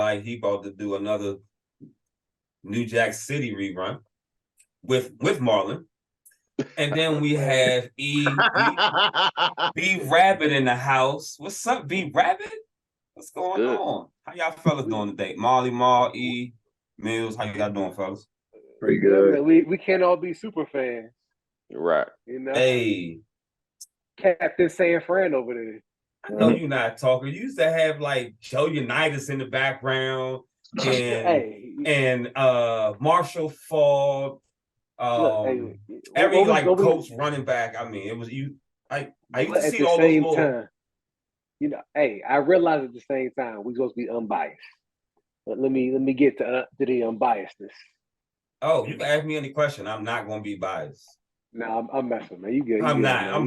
like he about to do another New Jack City rerun with Marlon. And then we have B Rabbit in the house. What's up, B Rabbit? What's going on? How y'all fellas doing today? Mahly Mahl, E, Mills, how y'all doing, fellas? Pretty good. Man, we can't all be super fans. Right. You know? Hey. Captain San Fran over there. I know you're not talking. You used to have like Joe Unitas in the background and Marshall Falk. Every coach running back. I mean, it was you. I used to see all those little. Time, you know, I realize at the same time we're supposed to be unbiased. But let me get to the unbiasedness. Oh, you can ask me any question. I'm not going to be biased. No, I'm messing, man. You good? I'm not.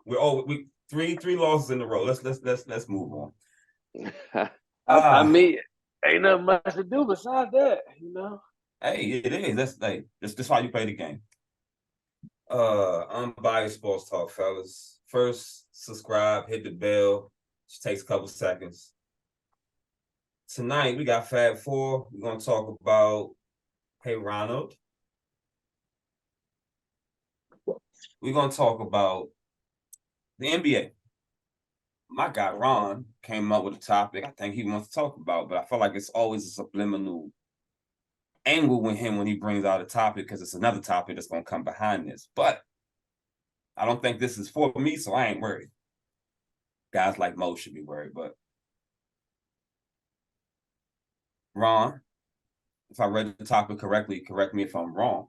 We three losses in a row. Let's move on. I mean, ain't nothing much to do besides that, you know. Hey, it is. That's why you play the game. Unbiased sports talk, fellas. First, subscribe, hit the bell. Just takes a couple seconds. Tonight we got Fab Four. We're gonna talk about Hey Ronald. We're gonna talk about the NBA. My guy Ron came up with a topic I think he wants to talk about, but I feel like it's always a subliminal angle with him when he brings out a topic because it's another topic that's gonna come behind this. But I don't think this is for me, so I ain't worried. Guys like Mo should be worried, but Ron, if I read the topic correctly, correct me if I'm wrong.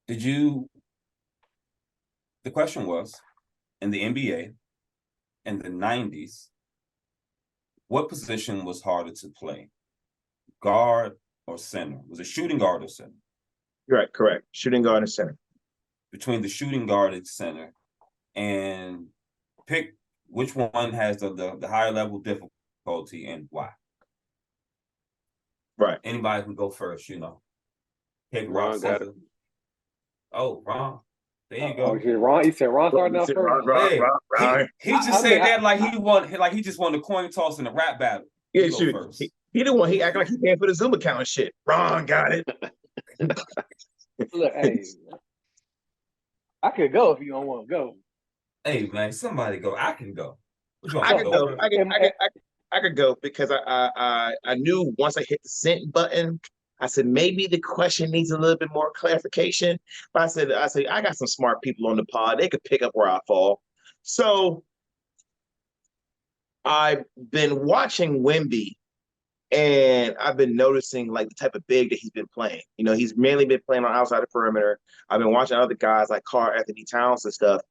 The question was, in the NBA in the 90s, what position was harder to play? Guard or center? Was it shooting guard or center? Right, correct. Shooting guard and center. Between the shooting guard and center, and pick which one has the higher level difficulty and why. Right. Anybody can go first, you know. Pick Ron got it. Oh, Ron. There you go. Ron, he said Ron starting out first. Ron. He just said that like he just won the coin toss in the rap battle. Yeah, shoot. He the one. He acted like he paying for the Zoom account and shit. Ron got it. Look, hey, I could go if you don't want to go. Hey man, somebody go. I can go. I could go. I could go because I knew once I hit the send button, I said maybe the question needs a little bit more clarification. But I said I got some smart people on the pod. They could pick up where I fall. So I've been watching Wemby, and I've been noticing like the type of big that he's been playing. You know, he's mainly been playing on outside the perimeter. I've been watching other guys like Karl-Anthony Towns and stuff.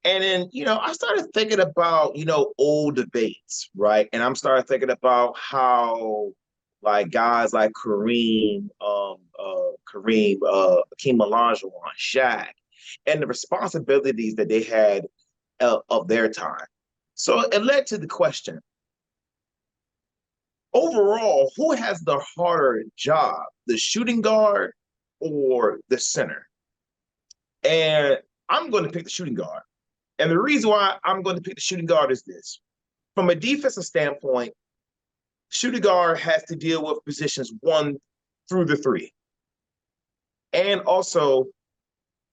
And then, you know, I started thinking about, you know, old debates, right? And I'm started thinking about how like guys like Hakeem Olajuwon, Shaq, and the responsibilities that they had of their time. So it led to the question, overall, who has the harder job, the shooting guard or the center? And I'm going to pick the shooting guard. And the reason why I'm going to pick the shooting guard is this. From a defensive standpoint, shooting guard has to deal with positions 1 through the 3. And also,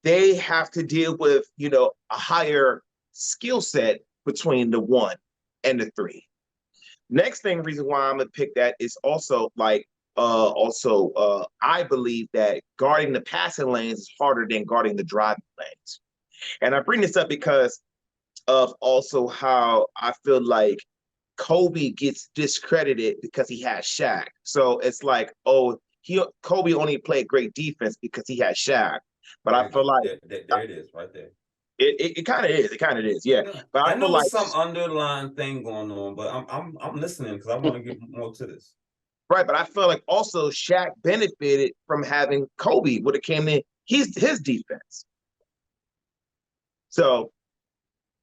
they have to deal with, you know, a higher skill set between the 1 and the 3. Next reason why I'm going to pick that is also like, I believe that guarding the passing lanes is harder than guarding the driving lanes. And I bring this up because of also how I feel like Kobe gets discredited because he has Shaq. So it's like, Kobe only played great defense because he had Shaq. But I feel like there it is, right there. It kind of is. It kind of is, yeah. But I know there's some underlying thing going on, but I'm listening because I want to get more to this. Right, but I feel like also Shaq benefited from having Kobe when it came to his defense. So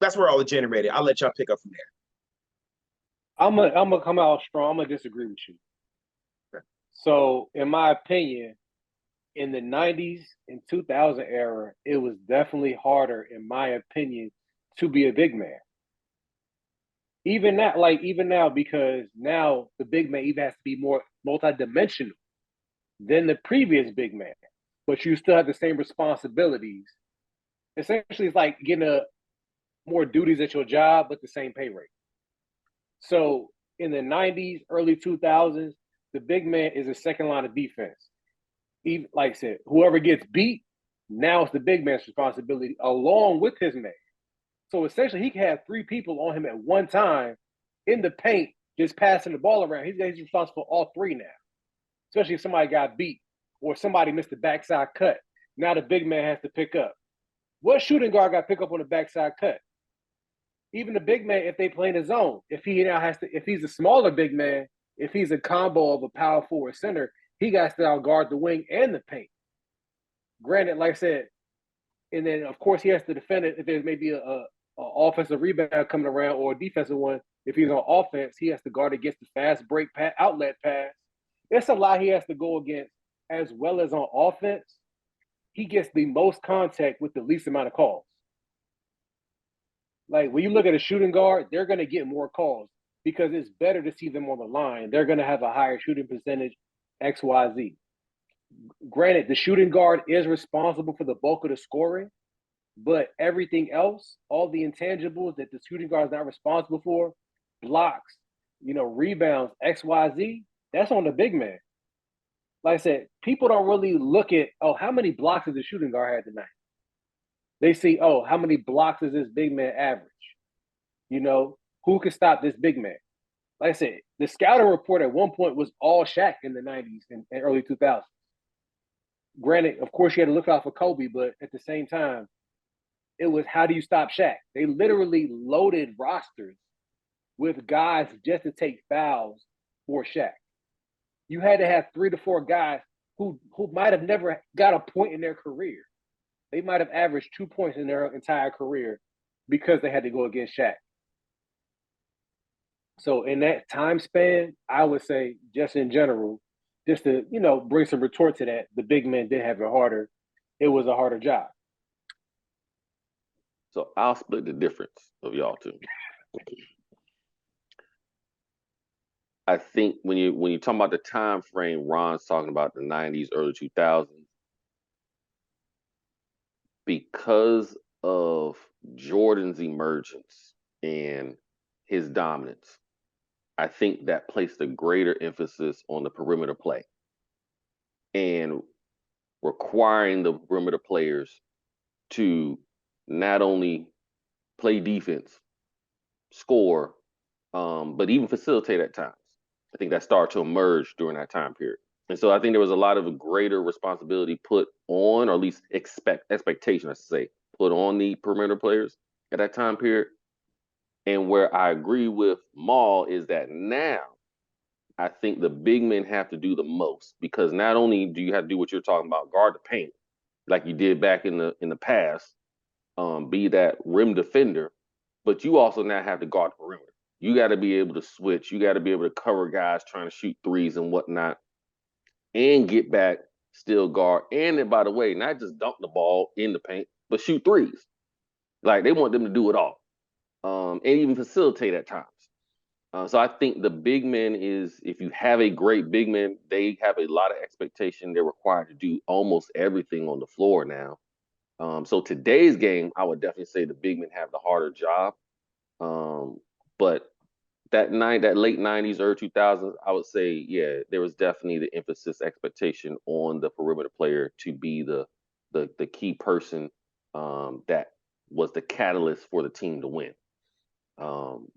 that's where all it generated. I'll let y'all pick up from there. I'm gonna come out strong. I'm gonna disagree with you. Okay. So, in my opinion, in the 90s and 2000 era, it was definitely harder, in my opinion, to be a big man. even now, because now the big man even has to be more multidimensional than the previous big man, but you still have the same responsibilities. Essentially, it's like getting more duties at your job, but the same pay rate. So in the 90s, early 2000s, the big man is a second line of defense. Even, like I said, whoever gets beat, now it's the big man's responsibility along with his man. So essentially, he can have three people on him at one time in the paint, just passing the ball around. He's responsible for all three now, especially if somebody got beat or somebody missed the backside cut. Now the big man has to pick up. What shooting guard got to pick up on the backside cut? Even the big man, if they play in his zone, if he's a smaller big man, if he's a combo of a power forward center, he got to guard the wing and the paint. Granted, like I said, and then of course he has to defend it if there's maybe a offensive rebound coming around or a defensive one. If he's on offense, he has to guard against the fast break outlet pass. It's a lot he has to go against, as well as on offense. He gets the most contact with the least amount of calls. Like when you look at a shooting guard, they're going to get more calls because it's better to see them on the line. They're going to have a higher shooting percentage, X, Y, Z. Granted, the shooting guard is responsible for the bulk of the scoring, but everything else, all the intangibles that the shooting guard is not responsible for, blocks, rebounds, X, Y, Z, that's on the big man. Like I said, people don't really look at, how many blocks did the shooting guard have tonight? They see, how many blocks does this big man average? Who can stop this big man? Like I said, the scouting report at one point was all Shaq in the 90s and early 2000s. Granted, of course, you had to look out for Kobe, but at the same time, it was how do you stop Shaq? They literally loaded rosters with guys just to take fouls for Shaq. You had to have 3 to 4 guys who might have never got a point in their career. They might have averaged 2 points in their entire career because they had to go against Shaq. So in that time span, I would say just in general, just to, bring some retort to that, the big men did have it harder. It was a harder job. So I'll split the difference of y'all two. I think when you talk about the time frame, Ron's talking about the 90s, early 2000s, because of Jordan's emergence and his dominance, I think that placed a greater emphasis on the perimeter play and requiring the perimeter players to not only play defense, score, but even facilitate at times. I think that started to emerge during that time period. And so I think there was a lot of greater responsibility put on, or at least expectation, I should say, put on the perimeter players at that time period. And where I agree with Maul is that now I think the big men have to do the most, because not only do you have to do what you're talking about, guard the paint, like you did back in the past, be that rim defender, but you also now have to guard the perimeter. You got to be able to switch. You got to be able to cover guys trying to shoot threes and whatnot, and get back, still guard. And then, by the way, not just dunk the ball in the paint, but shoot threes. Like, they want them to do it all, and even facilitate at times. So I think the big men is, if you have a great big man, they have a lot of expectation. They're required to do almost everything on the floor now. So today's game, I would definitely say the big men have the harder job. But that late 90s, early 2000s, I would say, yeah, there was definitely the emphasis, expectation on the perimeter player to be the key person that was the catalyst for the team to win.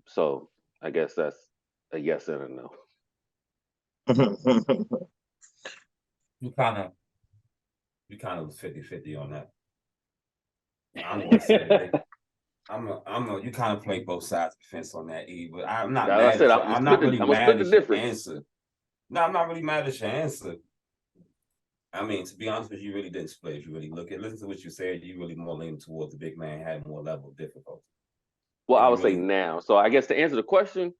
So I guess that's a yes and a no. You kind of was 50-50 on that. I'm gonna say you kind of play both sides of the fence on that, E, but I'm not mad at you. I'm not really mad at your answer. No, I'm not really mad at your answer. I mean, to be honest with you, you really didn't split. If you really listen to what you said, you really more leaning towards the big man had more level of difficulty. Well, I would say now. So I guess to answer the question,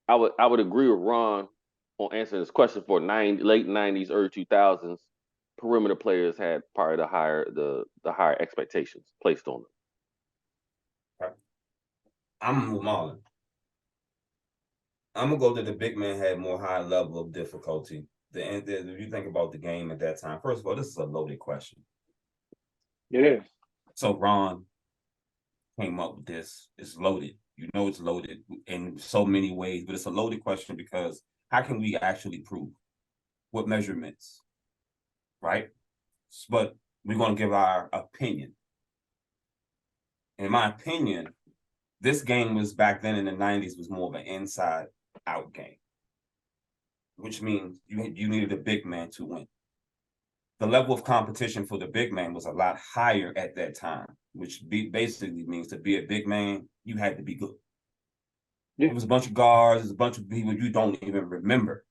I would agree with Ron on answering this question. For late 90s, early 2000s, perimeter players had probably the higher expectations placed on them. Okay. I'm Mahly. I'm gonna go that the big man had more high level of difficulty. If you think about the game at that time, first of all, this is a loaded question. It is. So Ron came up with this. It's loaded. You know it's loaded in so many ways, but it's a loaded question because how can we actually prove what measurements, right? But we're going to give our opinion. In my opinion, this game was back then in the 90s was more of an inside out game, which means you needed a big man to win. The level of competition for the big man was a lot higher at that time, which basically means to be a big man, you had to be good. Yeah. It was a bunch of guards, it was a bunch of people you don't even remember.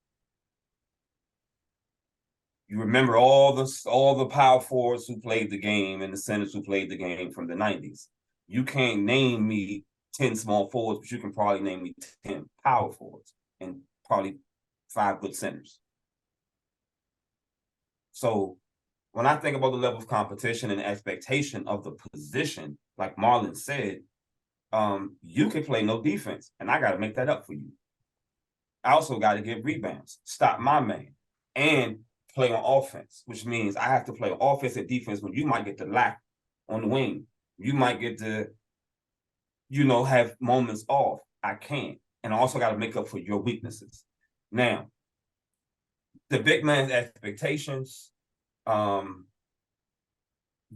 You remember all the power forwards who played the game and the centers who played the game from the 90s. You can't name me 10 small forwards, but you can probably name me 10 power forwards and probably 5 good centers. So when I think about the level of competition and expectation of the position, like Marlon said, you can play no defense, and I got to make that up for you. I also got to get rebounds, stop my man, and play on offense, which means I have to play offense and defense when you might get the lack on the wing. You might get to, have moments off. I can't. And I also got to make up for your weaknesses. Now, the big man's expectations, the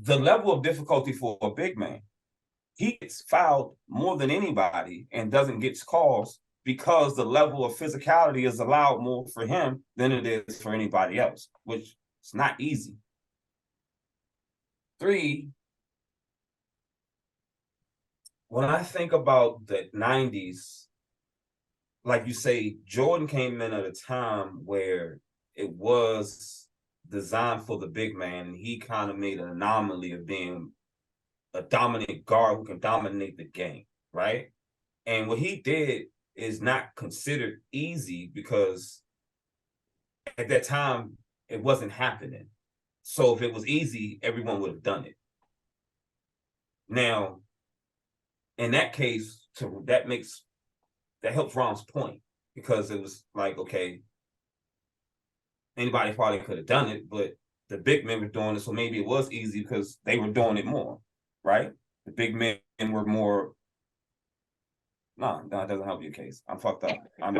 level of difficulty for a big man, he gets fouled more than anybody and doesn't get calls because the level of physicality is allowed more for him than it is for anybody else, which is not easy. 3, when I think about the 90s, like you say, Jordan came in at a time where it was designed for the big man, and he kind of made an anomaly of being a dominant guard who can dominate the game, right? And what he did is not considered easy because at that time it wasn't happening. So if it was easy, everyone would have done it. Now, in that case, that helps Ron's point because it was like, okay, anybody probably could have done it, but the big men were doing it, so maybe it was easy because they were doing it more, right? The big men were more. No, it doesn't help your case. I'm fucked up. I'm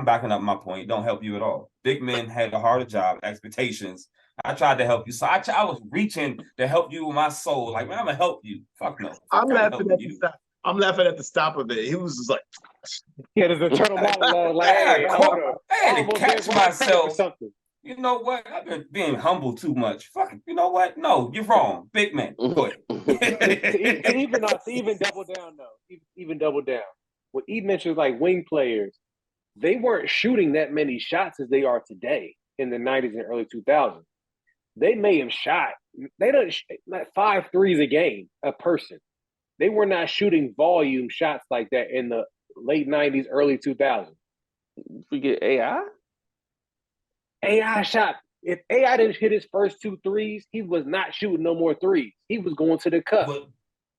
backing up my point. It don't help you at all. Big men had a harder job, expectations. I tried to help you. So I was reaching to help you with my soul. Like, man, I'm gonna help you. Fuck no. I'm laughing at the stop of it. He was just like, Yeah, there's an internal monologue. Like, I had to catch myself. Something. You know what? I've been being humble too much. Fuck it. You know what? No, you're wrong. Big man. Go ahead. to even double down though. Even double down. What E mentioned, like wing players, they weren't shooting that many shots as they are today in the 90s and early 2000s. They may have shot. They don't like 5 threes a game a person. They were not shooting volume shots like that in the late 90s, early 2000s. Forget AI. AI shot. If AI didn't hit his first 2 threes, he was not shooting no more threes. He was going to the cup.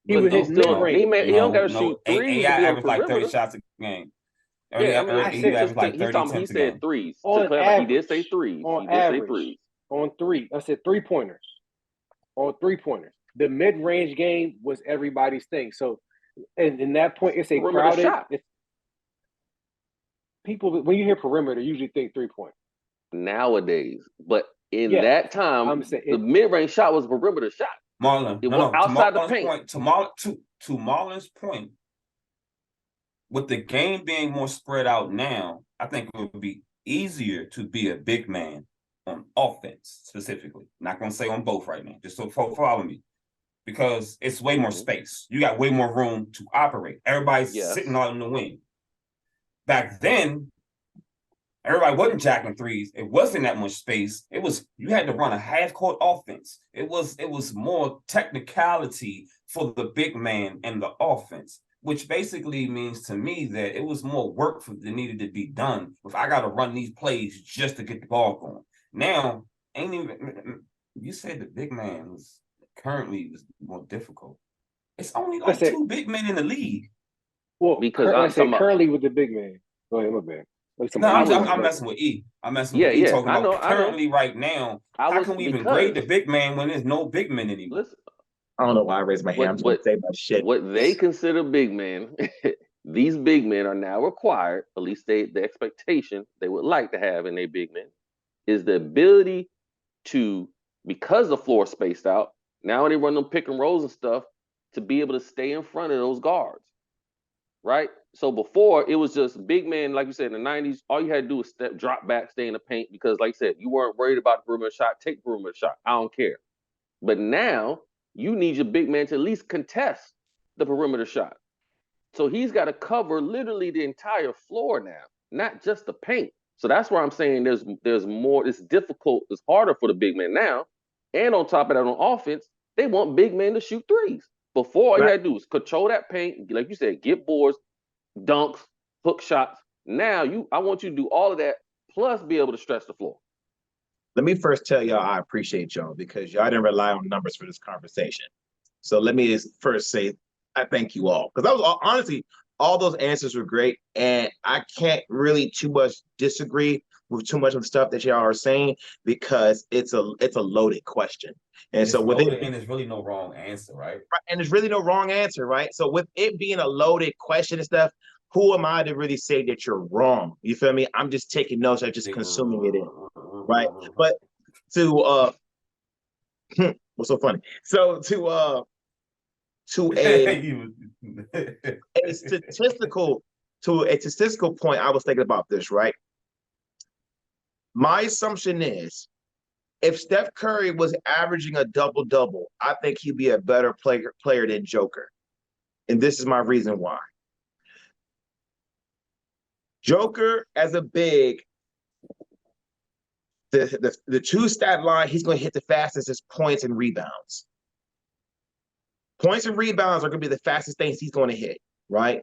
He was hitting mid-range. He don't got to shoot threes. AI averaged like 30 shots a game. Yeah, I mean, he averaged like 30 he said threes. On average, he did say threes. On average, on 3. I said 3-pointers. On 3-pointers. The mid-range game was everybody's thing. So, and in that point, it's a crowded. People, when you hear perimeter, usually think 3-point. Nowadays, but in that time, the mid-range shot was a perimeter shot. Marlon, outside the paint. To Marlon's point, with the game being more spread out now, I think it would be easier to be a big man on offense specifically. Not going to say on both right now, just so follow me. Because it's way more space. You got way more room to operate. Everybody's sitting out in the wing. Back then, everybody wasn't jacking threes. It wasn't that much space. You had to run a half-court offense. It was more technicality for the big man and the offense, which basically means to me that it was more work that needed to be done. If I got to run these plays just to get the ball going. Now, you said the big man was currently more difficult. It's only like 2 big men in the league. Well, because I I'm said talking about. currently with the big man. Go ahead, my bad. No, I was I'm messing with E. I'm messing Yeah, with E. yeah. Talking I know, about I know. currently right now. I How was can we even grade because the big man when there's no big men anymore? listen, I don't know why I raised my hand. I'm just gonna say my shit. what they consider big men, these big men are now required, at least the expectation they would like to have in their big men, is the ability to, because the floor is spaced out, now when they run them pick and rolls and stuff, to be able to stay in front of those guards. Right? So before it was just big man, like you said, in the 90s, all you had to do was step, drop back, stay in the paint, because like I said, you weren't worried about the perimeter shot, take the perimeter shot. I don't care. But now you need your big man to at least contest the perimeter shot. So he's got to cover literally the entire floor now, not just the paint. So that's why I'm saying there's more, it's difficult, it's harder for the big man now. And on top of that, on offense, they want big men to shoot threes. Before all you had to do was control that paint, like you said, get boards, dunks, hook shots. Now I want you to do all of that, plus be able to stretch the floor. Let me first tell y'all I appreciate y'all because y'all didn't rely on numbers for this conversation. So let me first say I thank you all because I was honestly all those answers were great, and I can't really too much disagree with too much of the stuff that y'all are saying because it's a loaded question, and so with it, and there's really no wrong answer, right? And there's really no wrong answer, right? So with it being a loaded question and stuff, who am I to really say that you're wrong? You feel me? I'm just taking notes, I'm just consuming it in, right? But to what's so funny? So to a statistical point, I was thinking about this, right? My assumption is if Steph Curry was averaging a double-double, I think he'd be a better player than Joker. And this is my reason why. Joker as a big, the two stat line, he's going to hit the fastest is points and rebounds. Points and rebounds are going to be the fastest things he's going to hit, right?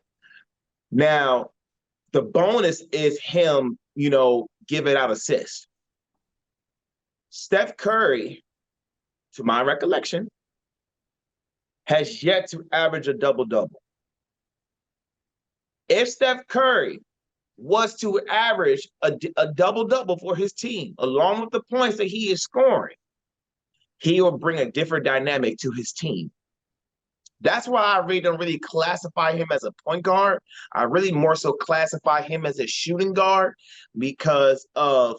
Now, the bonus is him, giving out assists. Steph Curry, to my recollection, has yet to average a double-double. If Steph Curry was to average a double-double for his team, along with the points that he is scoring, he will bring a different dynamic to his team. That's why I really don't really classify him as a point guard. I really more so classify him as a shooting guard because of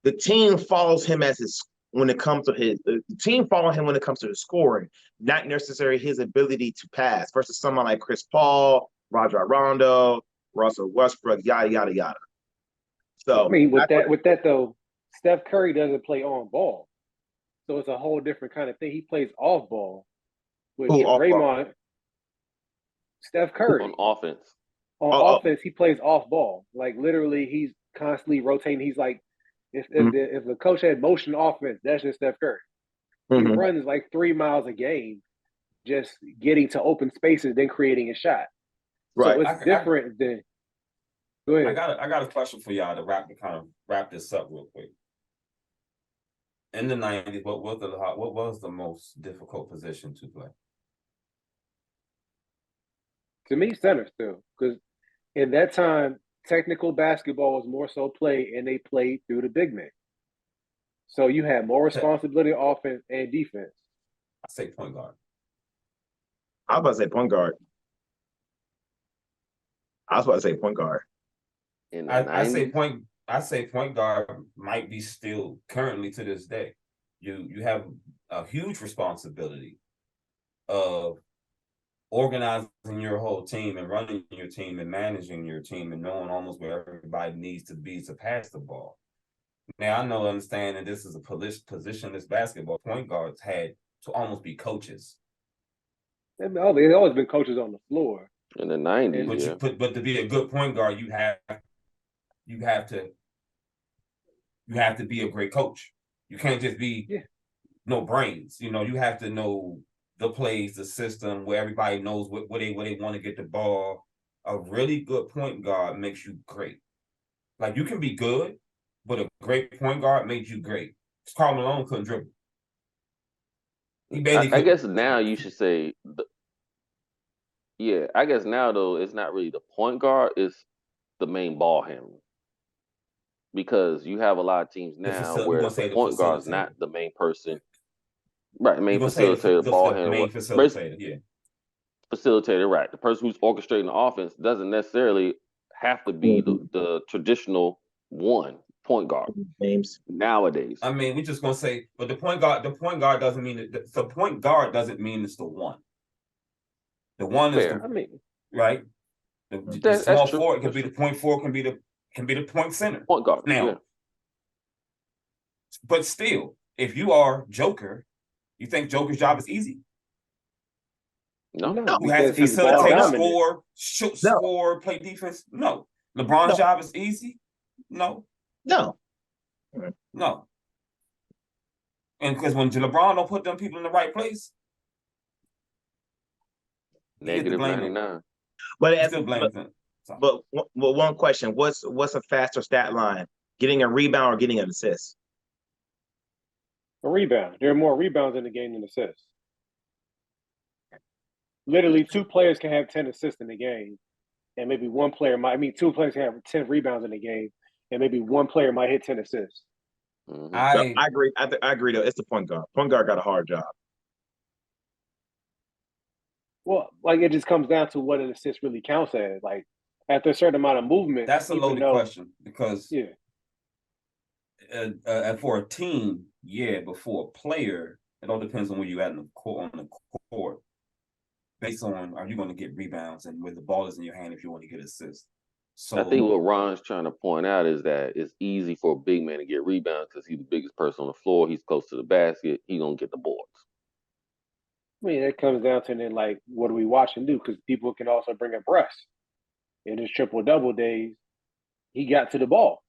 the team follows him as his when it comes to the team follow him when it comes to the scoring, not necessarily his ability to pass versus someone like Chris Paul, Rajon Rondo, Russell Westbrook, yada yada yada. So I mean, with that though, Steph Curry doesn't play on ball, so it's a whole different kind of thing. He plays off ball, which Draymond, Steph Curry on offense. On offense, he plays off ball. Like literally, he's constantly rotating. He's like, if the coach had motion offense, that's just Steph Curry. He runs like 3 miles a game, just getting to open spaces, then creating a shot. Right. So it's different than. Go ahead. I got a question for y'all to wrap this up real quick. In the 90s, what was the most difficult position to play? To me, center still, because in that time, technical basketball was more so played, and they played through the big man. So you had more responsibility on offense and defense. I say point guard. I was about to say point guard. I say point guard might be still currently to this day. You have a huge responsibility of organizing your whole team and running your team and managing your team and knowing almost where everybody needs to be to pass the ball. Now, I understand that this is a positionless basketball. Point guards had to almost be coaches. They've always been coaches on the floor. In the 90s, but to be a good point guard, you have to be a great coach. You can't just be no brains. You have to know the plays, the system, where everybody knows where they want to get the ball. A really good point guard makes you great. Like, you can be good, but a great point guard made you great. Karl Malone couldn't dribble. I guess now you should say Yeah, I guess now though it's not really the point guard, it's the main ball handler. Because you have a lot of teams now We're where gonna the say the point guard is facilitator. not the main person, right? You're Main gonna say facilitator, ball the handler, main facilitator, yeah. facilitator, right? The person who's orchestrating the offense doesn't necessarily have to be the traditional point guard James. nowadays. I mean, we're just gonna say, but the point guard doesn't mean it. The point guard doesn't mean it's the one. The one is Fair. the I mean, right. The small forward can be the point forward, can be the point center. Point guard. Now, Yeah. but still, if you are Joker, you think Joker's job is easy? No. Who has to because he's ball facilitate, dominant. score, shoot, No. score, play defense? No. LeBron's job is easy? No. No. No. And because when LeBron don't put them people in the right place, Negative 99. But still blame them. But one question: what's a faster stat line? Getting a rebound or getting an assist? A rebound. There are more rebounds in the game than assists. Literally, 2 players can have 10 assists in the game, and maybe one player might. I mean, 2 players can have 10 rebounds in the game, and maybe one player might hit 10 assists. Mm-hmm. I agree. I agree. Though it's the point guard. Point guard got a hard job. Well, like it just comes down to what an assist really counts as. Like after a certain amount of movement, that's a loaded question because for a team, but for a player, it all depends on where you at on the court. Based on are you going to get rebounds and when the ball is in your hand if you want to get assists. So I think what Ron's trying to point out is that it's easy for a big man to get rebounds because he's the biggest person on the floor. He's close to the basket. He's gonna get the boards. I mean, it comes down to then like, what do we watch and do? Because people can also bring up Russ. In his triple-double days, he got to the ball.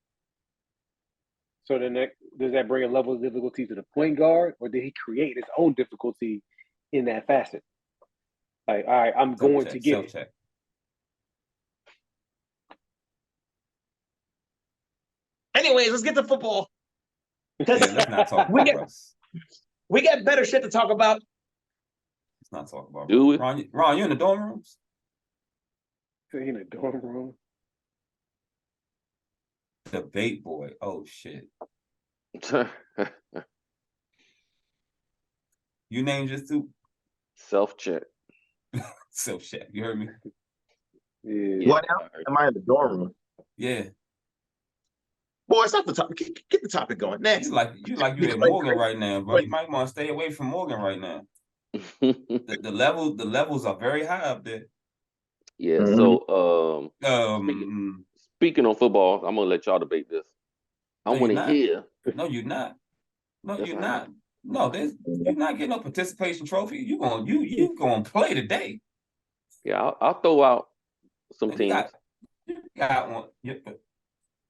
So then does that bring a level of difficulty to the point guard, or did he create his own difficulty in that facet? Like, all right, I'm going to get it. Self-check. Anyways, let's get to football. Let's not talk about Russ. We got better shit to talk about. Let's not talk about Do we? Ron, you in the dorm rooms? In the dorm room. Debate boy. Oh shit. You named just 2? Self-check. Self-check. You heard me? Yeah. What now? Am I in the dorm room? Yeah. Boy, it's not the topic. Get the topic going. Next. You at Morgan right now, bro. You might want to stay away from Morgan right now. The levels are very high up there. Yeah. So speaking on football, I'm gonna let y'all debate this. I want to hear. No, you're not. No, Yes, you're not. No, you're not getting no participation trophy. You gonna play today. Yeah, I'll throw out some teams. You got one.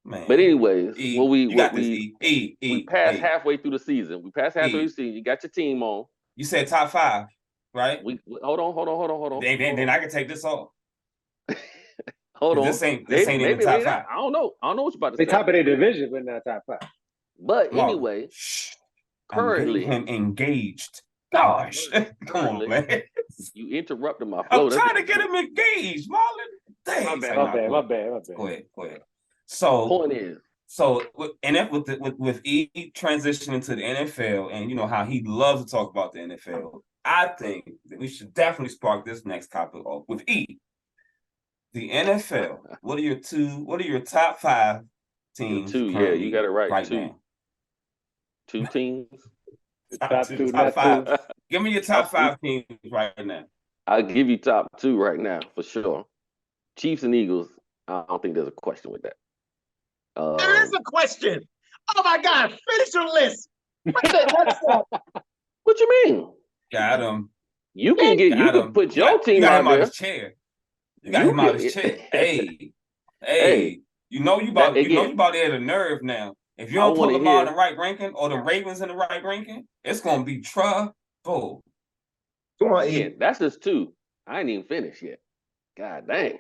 Man. But anyways, we passed halfway through the season. We passed halfway through the season. You got your team on. You said top 5, right? Hold on. Then I can take this off. Hold on. This ain't in the top 5. I don't know what you're about to say. They top of their division, but not top 5. But anyway, currently I'm engaged. Gosh, come on, man. You interrupted my flow. I'm trying to get him engaged, Marlon. Dang, my bad. Go ahead. So point is, with E transitioning to the NFL, and you know how he loves to talk about the NFL, I think that we should definitely spark this next topic off with E. The NFL. What are your top 5 teams? 2, yeah, you got it right 2. Now. 2 teams. Top 2, top 5. Give me your top 5 teams right now. I'll give you top 2 right now for sure. Chiefs and Eagles. I don't think there's a question with that. There is a question. Oh my God! Finish your list. What you mean? Got him. You can put your team out there. His chair. You got him out of his chair. Hey. You know you about to hit a nerve now. If you don't put Lamar in the right ranking or the Ravens in the right ranking, it's gonna be trouble. Go on, Ian. That's just 2. I ain't even finished yet. God dang.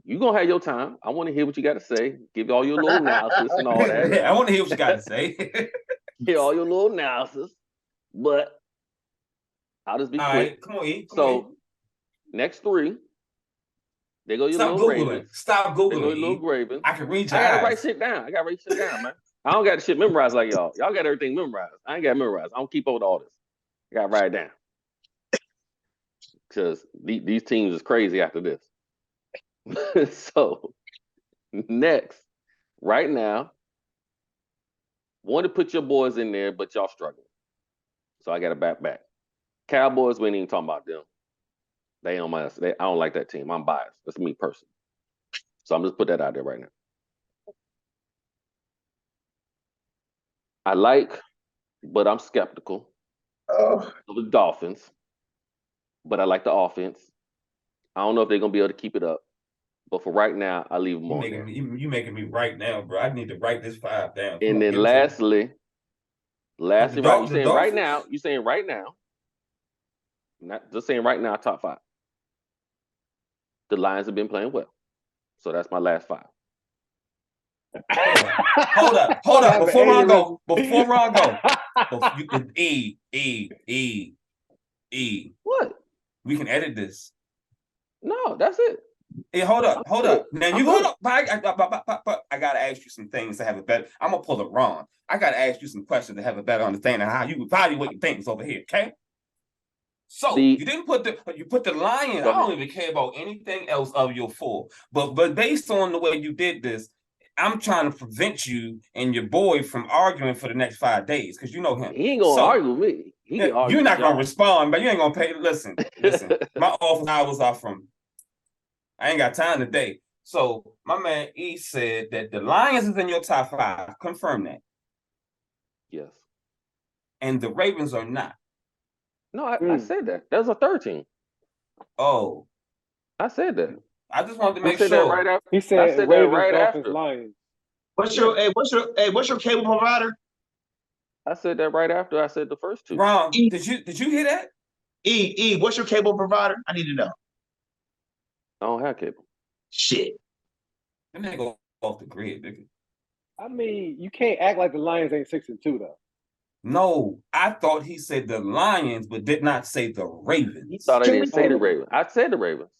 You gonna have your time. I want to hear what you got to say. Give all your little analysis and all that. Yeah, I want to hear what you got to say. Hear all your little analysis, but I'll just be quick. Right, come on, E. Next 3, There go your Stop little Googling. Ravens. Stop There go Googling. your E. little Ravens. I can read your I gotta write eyes. shit down. Man. I don't got the shit memorized like y'all. Y'all got everything memorized. I ain't got it memorized. I don't keep up with all this. I gotta write it down. Because these teams is crazy after this. So next, right now, want to put your boys in there, but y'all struggling. So I got to back. Cowboys, we ain't even talking about them. They on my. I don't like that team. I'm biased. That's me personally. So I'm just put that out there right now. I like, but I'm skeptical of the Dolphins. But I like the offense. I don't know if they're gonna be able to keep it up. But for right now, I leave them on there. You making me right now, bro. I need to write this 5 down. And then lastly, right? You saying right now? You saying right now? Not just saying right now. Top 5. The Lions have been playing well, so that's my last 5. Hold up. Before Ron go, you can What? We can edit this. No, that's it. Hey, hold up. Now you hold up. I gotta ask you some things to have a better. I'm gonna pull it Ron. I gotta ask you some questions to have a better understanding of how you evaluate things over here. Okay. So you didn't put the Lions. I don't even care about anything else of your 4. But based on the way you did this, I'm trying to prevent you and your boy from arguing for the next 5 days because you know him. He ain't gonna argue with me. You're not gonna respond, but you ain't gonna pay. Listen. My office hours are from. I ain't got time today. So my man E said that the Lions is in your top 5. Confirm that. Yes. And the Ravens are not. No, I said that. That's a 13. Oh. I said that. I just wanted to make sure. That right after. He said I said Ravens, that right Dolphins, after. Lions. What's your cable provider? I said that right after I said the first 2. Ron, did you hear that? E, what's your cable provider? I need to know. I don't have cable. Shit. That nigga go off the grid, nigga. I mean, you can't act like the Lions ain't 6-2 though. No, I thought he said the Lions, but did not say the Ravens. He thought I didn't say the Ravens. I said the Ravens.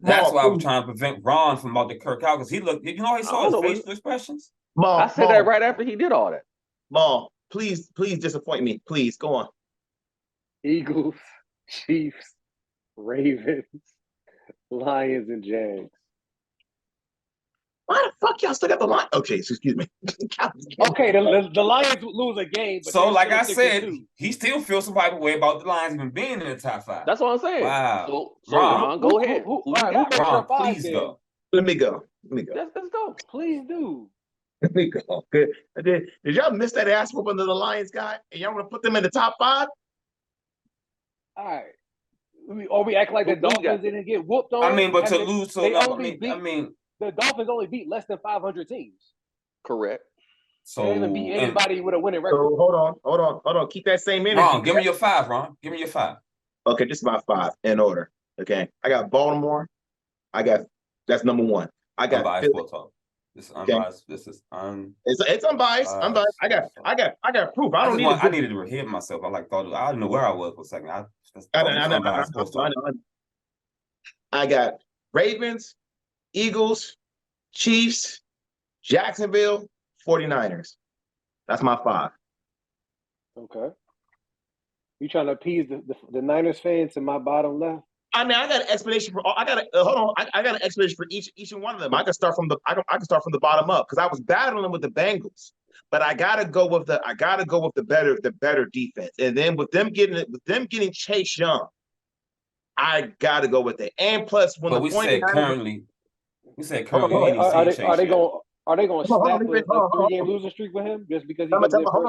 That's why I was trying to prevent Ron from about to Kirk out because he looked. You know, he saw his facial expressions. I said that right after he did all that. Mahl, please disappoint me. Please go on. Eagles, Chiefs, Ravens, Lions, and Jags. Why the fuck y'all still got the line? Okay, excuse me. Okay, the Lions lose a game. But so, like I said, he still feels some type of way about the Lions even being in the top 5. That's what I'm saying. Wow. So Ron, go ahead. Who you got? Ron, please go. Let me go. Let's go. Please do. Let me go. Good. Did y'all miss that ass whooping to the Lions guy? And y'all want to put them in the top 5? All right. We act like the Dolphins didn't get whooped on. I mean, but to lose to the Dolphins only beat less than 500 teams. Correct. So they didn't beat anybody with a winning record. So hold on. Keep that same energy. Ron, give me your 5, Ron. Give me your 5. Okay, this is my 5 in order. Okay. I got Baltimore. That's number 1. I got unbiased talk. This is unbiased. Okay. This is It's unbiased. Unbiased. I got proof. I needed to hear myself. I didn't know where I was for a second. I got Ravens, Eagles, Chiefs, Jacksonville, 49ers. That's my 5. Okay. You trying to appease the Niners fans in my bottom left? I mean, I got an explanation for. I got an explanation for each and one of them. I can start from the bottom up because I was battling with the Bengals, but I gotta go with the better defense. And then with them getting Chase Young, I gotta go with it. And plus, when we said currently, are they going to snap a 3-game losing streak with him just because he comes in hold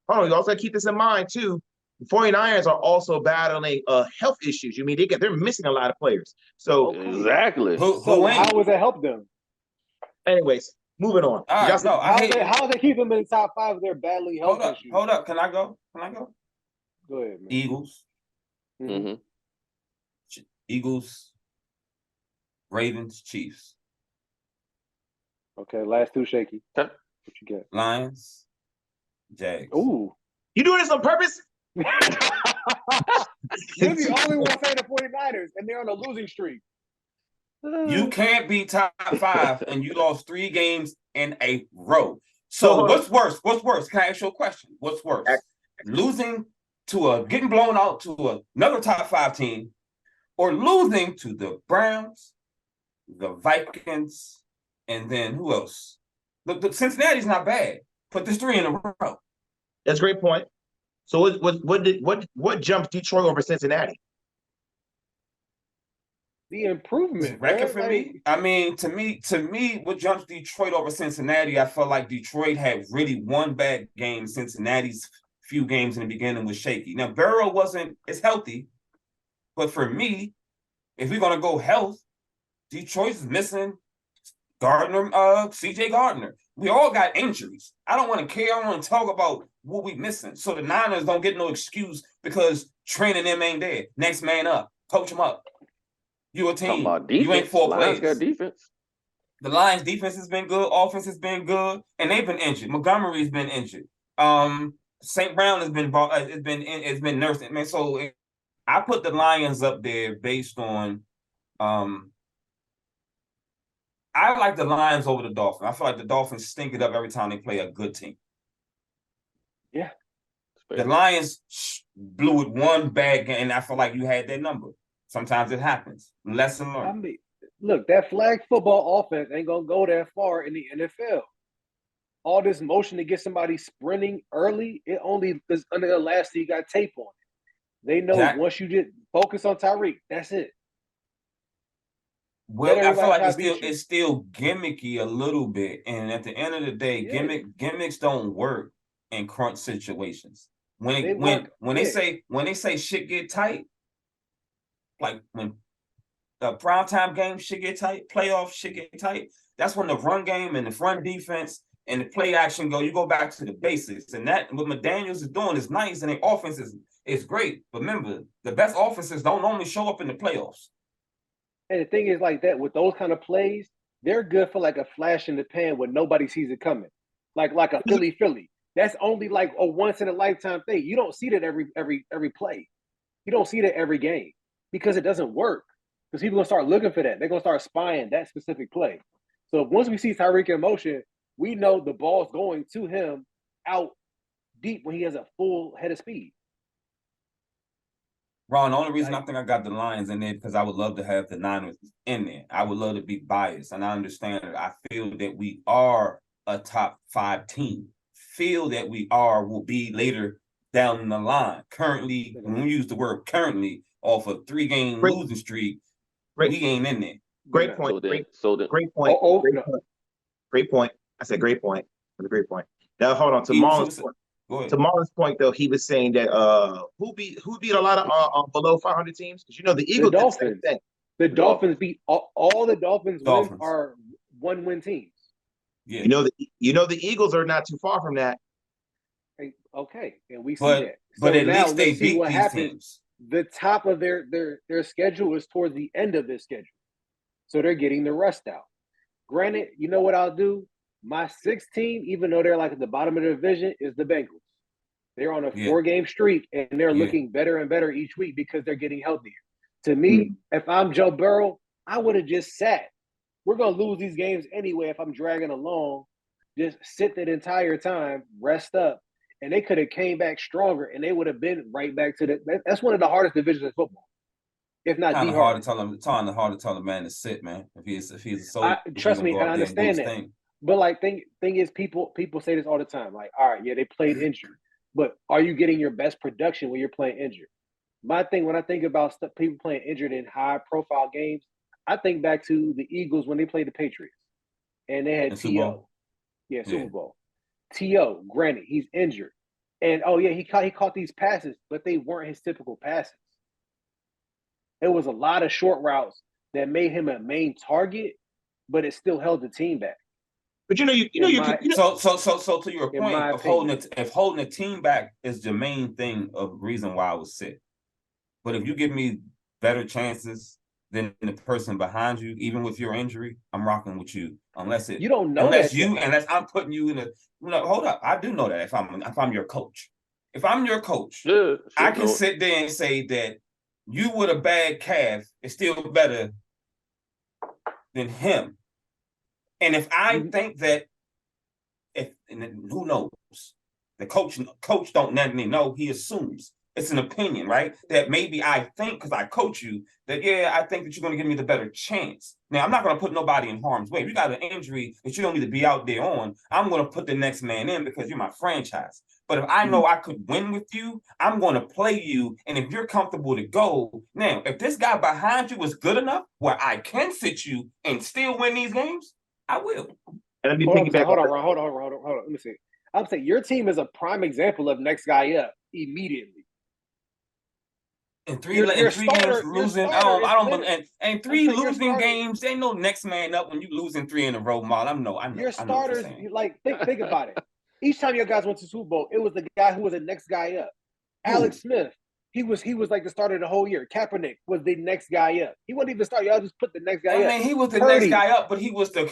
on. You also keep this in mind too. The 49ers are also battling health issues. You mean they're missing a lot of players. So exactly. How does that help them? Anyways, moving on. How they keep them in the top 5 if they're battling health issues? Hold up. Can I go? Go ahead, man. Eagles. Mm-hmm. Eagles. Ravens. Chiefs. Okay, last 2 shaky. What you get? Lions. Jags. Ooh. You doing this on purpose? You're the only one saying the 49ers, and they're on a losing streak. You can't be top 5 and you lost 3 games in a row. So, So hold on. what's worse? What's worse? Can I ask you a question? What's worse? Losing to getting blown out to another top 5 team, or losing to the Browns, the Vikings, and then who else? Look, Cincinnati's not bad. Put this 3 in a row. That's a great point. So what jumps Detroit over Cincinnati? The improvement, Record bro. for Like, me. I mean, to me, what jumps Detroit over Cincinnati? I felt like Detroit had really one bad game. Cincinnati's few games in the beginning was shaky. Now Burrow wasn't as healthy, but for me, if we're gonna go health, Detroit's missing Gardner, CJ Gardner. We all got injuries. I don't want to care. I want to talk about what we missing. So the Niners don't get no excuse because training them ain't there. Next man up. Coach them up. You a team. You ain't 4 Lions players. got defense. The Lions defense has been good. Offense has been good. And they've been injured. Montgomery's been injured. St. Brown has been nursing. Man, so I put the Lions up there based on I like the Lions over the Dolphins. I feel like the Dolphins stink it up every time they play a good team. yeah. The Lions blew it one bad game, and I feel like you had that number. Sometimes it happens. Lesson learned. I mean, look, that flag football offense ain't gonna go that far in the NFL. All this motion to get somebody sprinting early, it only is under the last you got tape on it. They know once you get focus on Tyreek, that's it. Well, I feel like it's still gimmicky a little bit, and at the end of the day, gimmicks don't work in crunch situations. When they say shit get tight, like when the primetime game shit get tight, playoff shit get tight. That's when the run game and the front defense and the play action go. You go back to the basics, and that what McDaniels is doing is nice, and the offense is great. But remember, the best offenses don't only show up in the playoffs. And the thing is like that with those kind of plays, they're good for like a flash in the pan when nobody sees it coming. Like a Philly. That's only like a once in a lifetime thing. You don't see that every play. You don't see that every game because it doesn't work. Because people are gonna start looking for that. They're gonna start spying that specific play. So once we see Tyreek in motion, we know the ball's going to him out deep when he has a full head of speed. Ron, the only reason I think I got the Lions in there because I would love to have the Niners in there. I would love to be biased, and I understand that I feel that we are a top 5 team. Feel that we will be later down the line. Currently, when we use the word currently, off a 3-game losing streak, we ain't in there. Great point. Great point. Great point. I said great point. That's a great point. Now hold on to Marlon's point. To Marlon's point, though, he was saying that who beat a lot of below 500 teams? Because you know the Eagles did the same thing. The Dolphins beat all the Dolphins wins are 1-win teams. Yeah. You know the Eagles are not too far from that. Okay, and we see that. But at least they beat these teams. The top of their schedule is towards the end of their schedule, so they're getting the rest out. Granted, you know what I'll do? My 6th team, even though they're like at the bottom of the division, is the Bengals. They're on a 4-game streak, and they're looking better and better each week because they're getting healthier. To me, if I'm Joe Burrow, I would have just sat. We're going to lose these games anyway if I'm dragging along. Just sit that entire time, rest up, and they could have came back stronger, and they would have been right back to that's one of the hardest divisions in football. If not the hardest. Hard to tell a man to sit, man. If he's a soldier, trust me, I understand that. But like, thing is, people say this all the time. Like, all right, they played injured, but are you getting your best production when you're playing injured? My thing, when I think about people playing injured in high-profile games, I think back to the Eagles when they played the Patriots, and they had T.O. Super Bowl. T.O. Granted, he's injured, and he caught these passes, but they weren't his typical passes. It was a lot of short routes that made him a main target, but it still held the team back. But so to your point of holding the team back is the main thing of reason why I was sick. But if you give me better chances than the person behind you, even with your injury, I'm rocking with you. Unless I'm putting you in hold up. I do know that if I'm your coach. If I'm your coach, I can sit there and say that you with a bad calf is still better than him. And if I think that, who knows, the coach don't necessarily know. He assumes it's an opinion, right? That maybe I think because I coach you that I think that you're going to give me the better chance. Now I'm not going to put nobody in harm's way. If you got an injury that you don't need to be out there on, I'm going to put the next man in because you're my franchise. But if I know I could win with you, I'm going to play you. And if you're comfortable to go, now if this guy behind you is good enough where I can sit you and still win these games, I will. And let me Hold piggyback. on. Let me see. I'm saying your team is a prime example of next guy up immediately. And three games losing, I don't believe, and three losing games. Ain't no next man up when you losing 3 in a row, Mahl. I know. Your starters, like think about it. Each time your guys went to Super Bowl, it was the guy who was the next guy up. Alex Smith, he was like the starter the whole year. Kaepernick was the next guy up. He wasn't even start. Y'all just put the next guy up. I mean, he was the next guy up, but he was the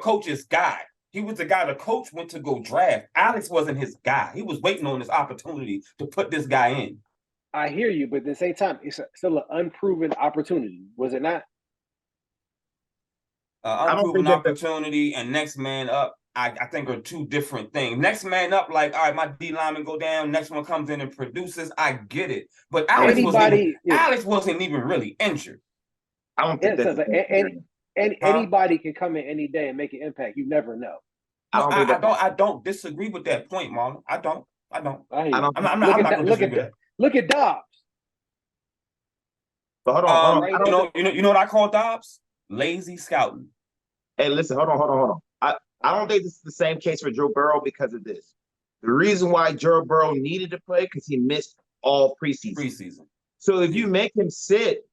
coach's guy. He was the guy the coach went to go draft. Alex wasn't his guy. He was waiting on this opportunity to put this guy in. I hear you, but at the same time, it's still an unproven opportunity, was it not? Unproven opportunity and next man up, I think are two different things. Next man up, like, all right, my D lineman go down, next one comes in and produces. I get it. But Alex wasn't even really injured. I don't think anybody can come in any day and make an impact. You never know. I don't disagree with that point, Marlon. I don't. Look at Dobbs. But hold on. You know what I call Dobbs? Lazy scouting. Hey, listen, hold on. I don't think this is the same case for Joe Burrow because of this. The reason why Joe Burrow needed to play because he missed all preseason. So if you make him sit,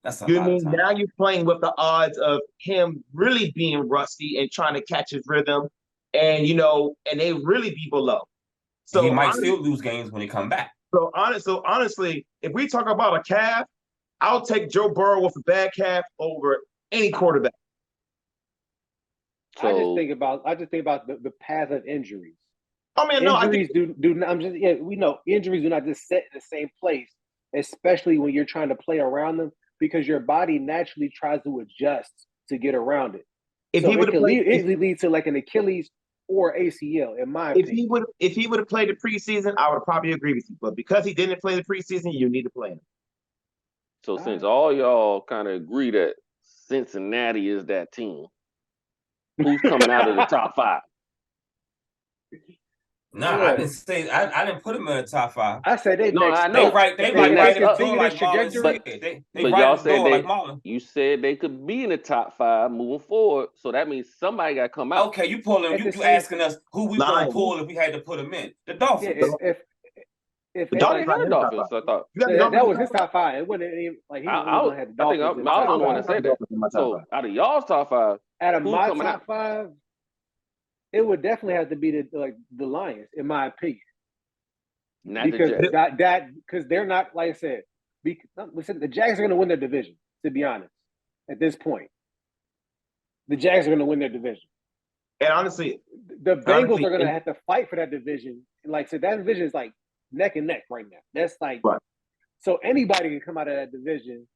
now you're playing with the odds of him really being rusty and trying to catch his rhythm, and they really be below. So he might still lose games when he come back. So honestly, if we talk about a calf, I'll take Joe Burrow with a bad calf over any quarterback. I just think about the path of injuries. I mean, injuries do not. We know injuries do not just sit in the same place, especially when you're trying to play around them, because your body naturally tries to adjust to get around it. It could lead to like an Achilles or ACL, in my opinion. If he would have played the preseason, I would probably agree with you. But because he didn't play the preseason, you need to play him. So since all y'all kind of agree that Cincinnati is that team, who's coming out of the top 5? I didn't say I didn't put them in the top 5. I said they. No, I know. They right at the door like Marlon said. But y'all said you said they could be in the top 5 moving forward. So that means somebody got to come out. Okay, you pulling. You asking us who we gonna pull if we had to put them in? The Dolphins. If the Dolphins, I thought that was his top 5. It wasn't even like he had the Dolphins. I was the one that said that. So out of y'all's top 5, out of my top 5, it would definitely have to be the Lions, in my opinion. Because they're not, like I said. The Jags are going to win their division. To be honest, at this point, the Jags are going to win their division. And honestly, the Bengals are going to have to fight for that division. Like, so that division is like neck and neck right now. That's like, right. So anybody can come out of that division,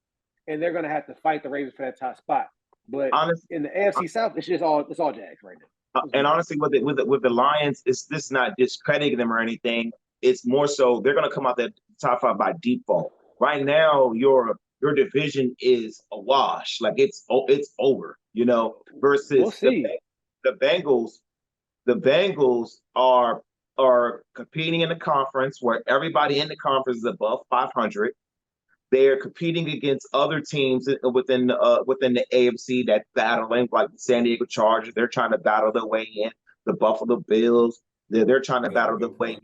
and they're going to have to fight the Ravens for that top spot. But in the AFC South, it's all Jags right now. And honestly, with the Lions, this not discrediting them or anything. It's more so they're going to come out that top 5 by default. Right now, your division is a wash. Like it's over. Versus the Bengals. The Bengals are competing in the conference where everybody in the conference is above 500. They're competing against other teams within the AFC that's battling, like the San Diego Chargers. They're trying to battle their way in. The Buffalo Bills, they're trying to battle their way in.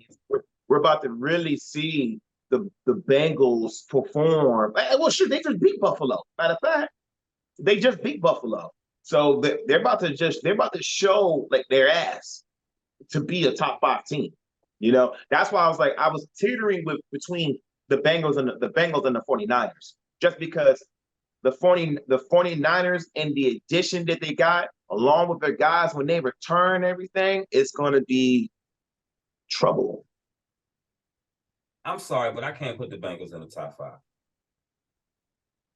We're about to really see the Bengals perform. Well, sure, they just beat Buffalo. Matter of fact, they just beat Buffalo. So they're about to show like their ass to be a top 5 team. That's why I was teetering between the Bengals and the 49ers, just because the 49ers and the addition that they got, along with their guys, when they return everything, it's going to be trouble. I'm sorry, but I can't put the Bengals in the top 5.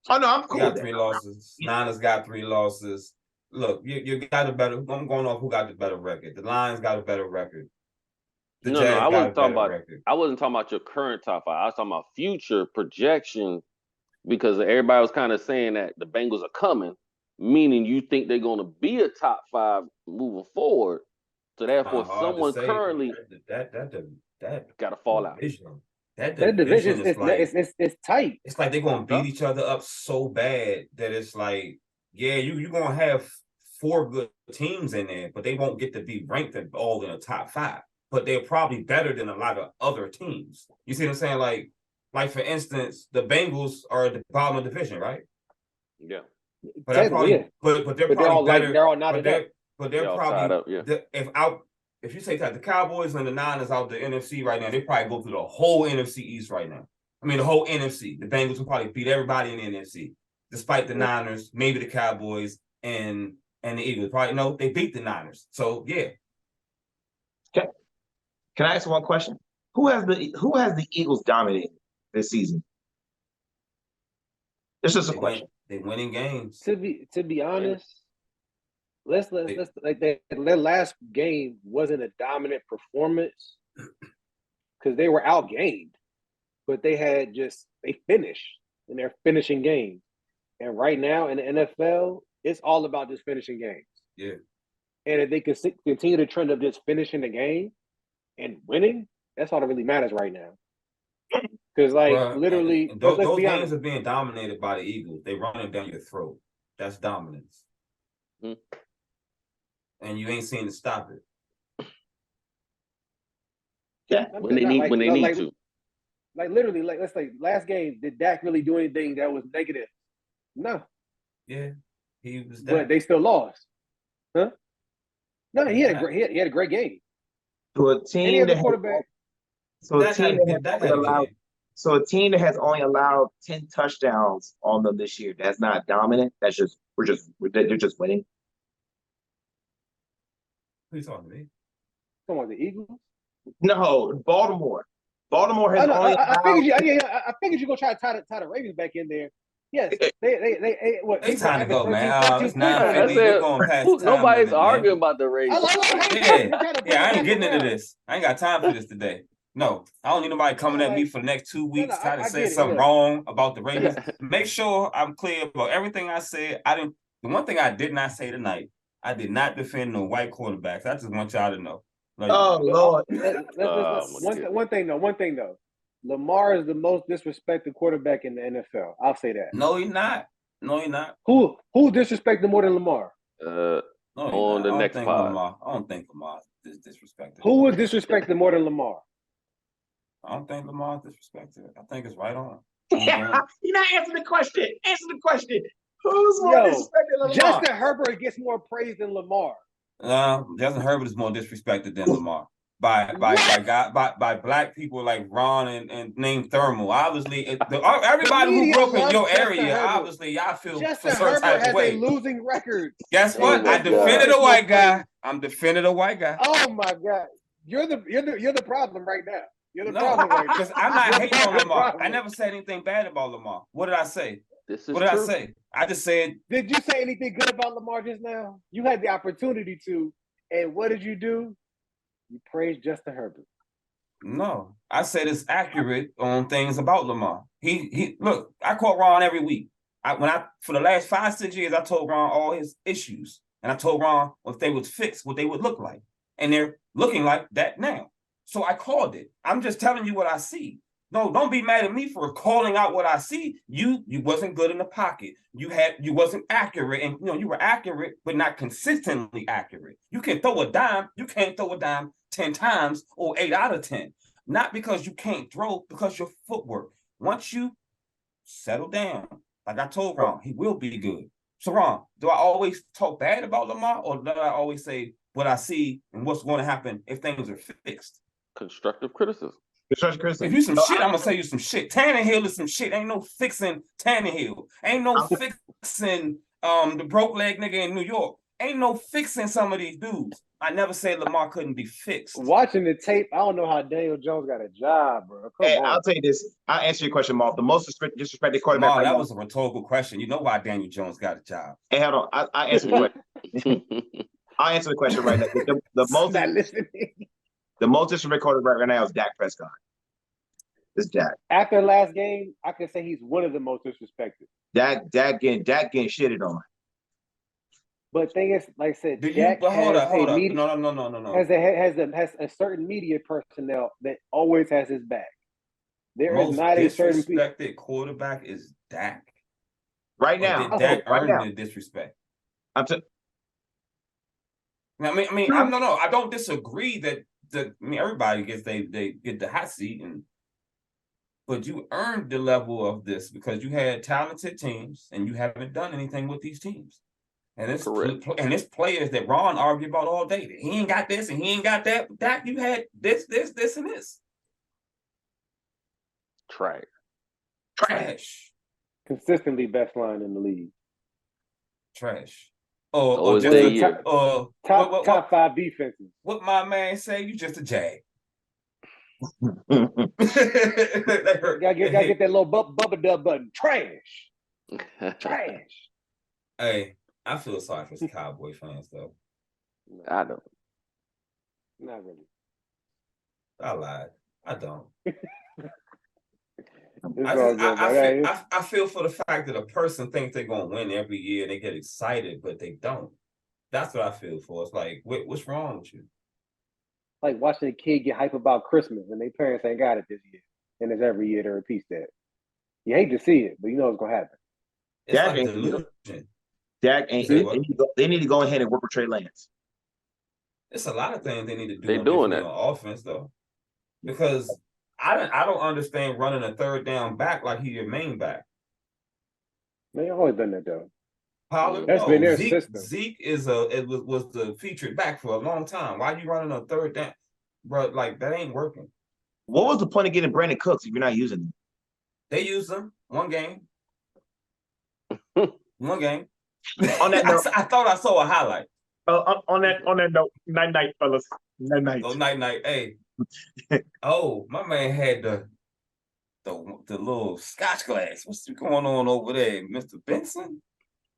Oh no, I'm He cool got with 3 that. losses. Niners got 3 losses. Look, you got a better. I'm going off who got the better record. The Lions got a better record. The No, Jags I got a wasn't talking better about. record. I wasn't talking about your current top five. I was talking about future projection because everybody was kind of saying that the Bengals are coming, meaning you think they're going to be a top five moving forward. So therefore, Hard to someone say. currently That got to fall out. division. That That division division is like it's tight. it's like they're gonna beat each other up so bad that it's like, yeah, you're gonna have 4 good teams in there, but they won't get to be ranked all in the top 5. But they're probably better than a lot of other teams. You see what I'm saying? Like for instance, the Bengals are at the bottom of the division, right? Yeah. But that's probably, Yeah. but they're But probably all better. they're all knotted up. But They're they're all probably tied up, yeah. if you say that the Cowboys and the Niners out the NFC right now, they probably go through the whole NFC East right now. I mean, the whole NFC. The Bengals will probably beat everybody in the NFC, despite the Niners, maybe the Cowboys and the Eagles. Probably no, they beat the Niners. So yeah. Okay. Can I ask one question? Who has the Eagles dominating this season? It's just a question. They winning games. To be honest, let's like their last game wasn't a dominant performance because they were outgained, but they finished and they're finishing games. And right now in the NFL, it's all about just finishing games. Yeah. And if they can continue the trend of just finishing the game and winning, that's all that really matters right now. Because literally, and let's those be games honest. are being dominated by the Eagles. They run it down your throat. That's dominance. And you ain't seen to stop it. Yeah. When they need to. Like literally, let's say last game, did Dak really do anything that was negative? No. Yeah, he was. But they still lost. Huh? No, he had a great game. To a team that quarterback. a team that has only allowed 10 touchdowns on them this year. That's not dominant. They're just winning. Who you talking to me? Come on, the Eagles? No, Baltimore. Baltimore has only. I figured you're gonna try to tie the Ravens back in there. Yes, It's time to go, man. It's 9:50. We're going past time. Nobody's arguing about the Ravens. Yeah, I ain't getting into this. I ain't got time for this today. No, I don't need nobody coming at me for the next 2 weeks trying to say something wrong about the Ravens. Make sure I'm clear about everything I said. The one thing I did not say tonight, I did not defend no white quarterbacks. I just want y'all to know. Lord. One thing though. Lamar is the most disrespected quarterback in the NFL. I'll say that. No, he's not. Who disrespected more than Lamar? On the next pod. I don't think Lamar is disrespected. Who was disrespected more than Lamar? I don't think Lamar is disrespected. I think it's right on. Yeah, you're not answering the question. Answer the question. Who's more disrespected than Lamar? Justin Herbert gets more praise than Lamar. Justin Herbert is more disrespected than Lamar by black people like Ron and named Thermal. Obviously, everybody who grew up in your area, obviously, y'all feel Justin for certain Herbert type has of way. a losing record. Guess what? I defended a white guy. I'm defending a white guy. Oh my God, you're the problem right now. You're the problem right now. Because I'm not hating on Lamar. I never said anything bad about Lamar. What did I say? What did I say? I just said. Did you say anything good about Lamar just now? You had the opportunity to, and what did you do? You praised Justin Herbert. No, I said it's accurate on things about Lamar. He look. I caught Ron every week. For the last 5-6 years, I told Ron all his issues, and I told Ron if they was fixed, what they would look like, and they're looking like that now. So I called it. I'm just telling you what I see. No, don't be mad at me for calling out what I see. You wasn't good in the pocket. You wasn't accurate, and you were accurate, but not consistently accurate. You can throw a dime. You can't throw a dime 10 times or 8 out of 10. Not because you can't throw, because your footwork. Once you settle down, like I told Ron, he will be good. So Ron, do I always talk bad about Lamar, or do I always say what I see and what's going to happen if things are fixed? Constructive criticism. If you some shit, I'm gonna tell you some shit. Tannehill is some shit. Ain't no fixing Tannehill. Ain't no fixing the broke leg nigga in New York. Ain't no fixing some of these dudes. I never said Lamar couldn't be fixed. Watching the tape, I don't know how Daniel Jones got a job, bro. Come Hey, on. I'll tell you this. I'll answer your question, Mark. The most disrespected quarterback Mark, right that now. was a rhetorical question. You know why Daniel Jones got a job. Hey, hold on. I answer the question. I'll answer the question right now. The most Not listening. the most disrespected quarterback right now is Dak Prescott. It's Dak. After last game, I can say he's one of the most disrespected. Dak getting shitted on. But thing is, like I said, Do you? Dak But hold up. media, No. has a certain media personnel that always has his back. There is Most not a certain disrespected quarterback is Dak. Right Or now. did Dak Right earn now. the disrespect? I'm t- I mean, I don't disagree that everybody gets they get the hot seat, but you earned the level of this because you had talented teams and you haven't done anything with these teams. And it's players that Ron argued about all day. That he ain't got this and he ain't got that. Dak, you had this, and this. Trash. consistently best line in the league. Trash. Oh, it's their year. Top 5 defenses. What my man say? You just a jag. Gotta get that little bubba dub button. Trash. Hey, I feel sorry for Cowboy fans though. I don't. Not really. I lied. I don't. I feel for the fact that a person thinks they're gonna win every year and they get excited, but they don't. That's what I feel for. It's like, what's wrong with you? Like watching a kid get hype about Christmas and their parents ain't got it this year, and it's every year to repeat that. You hate to see it, but you know it's gonna happen. It's like a delusion. Dak ain't. They need to go ahead and work with Trey Lance. It's a lot of things they need to do. They're doing that on offense though, because I don't understand running a third down back like he's your main back. They always done that though. Pollard, That's been their system. Zeke was the featured back for a long time. Why are you running a third down, bro? Like that ain't working. What was the point of getting Brandon Cooks if you're not using them? They used them one game. One game. On that note, I thought I saw a highlight. On that note, night, fellas. Night. Oh, night. Hey. Oh, my man had the little scotch glass. What's going on over there, Mr. Benson?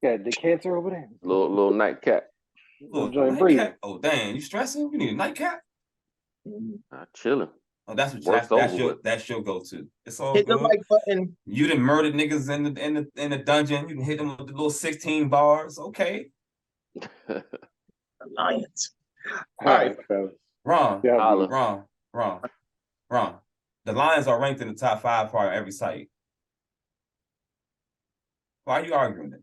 Yeah, the cancer over there. Little nightcap. Little nightcap. Oh, dang, you stressing? You need a nightcap? Chilling. Oh, that's your go-to. It's all hit good. the like button. You done murdered niggas in the dungeon. You can hit them with the little 16 bars. Okay. Alliance. All right, Wrong. Yeah, Wrong. The Lions are ranked in the top 5 for every site. Why are you arguing it?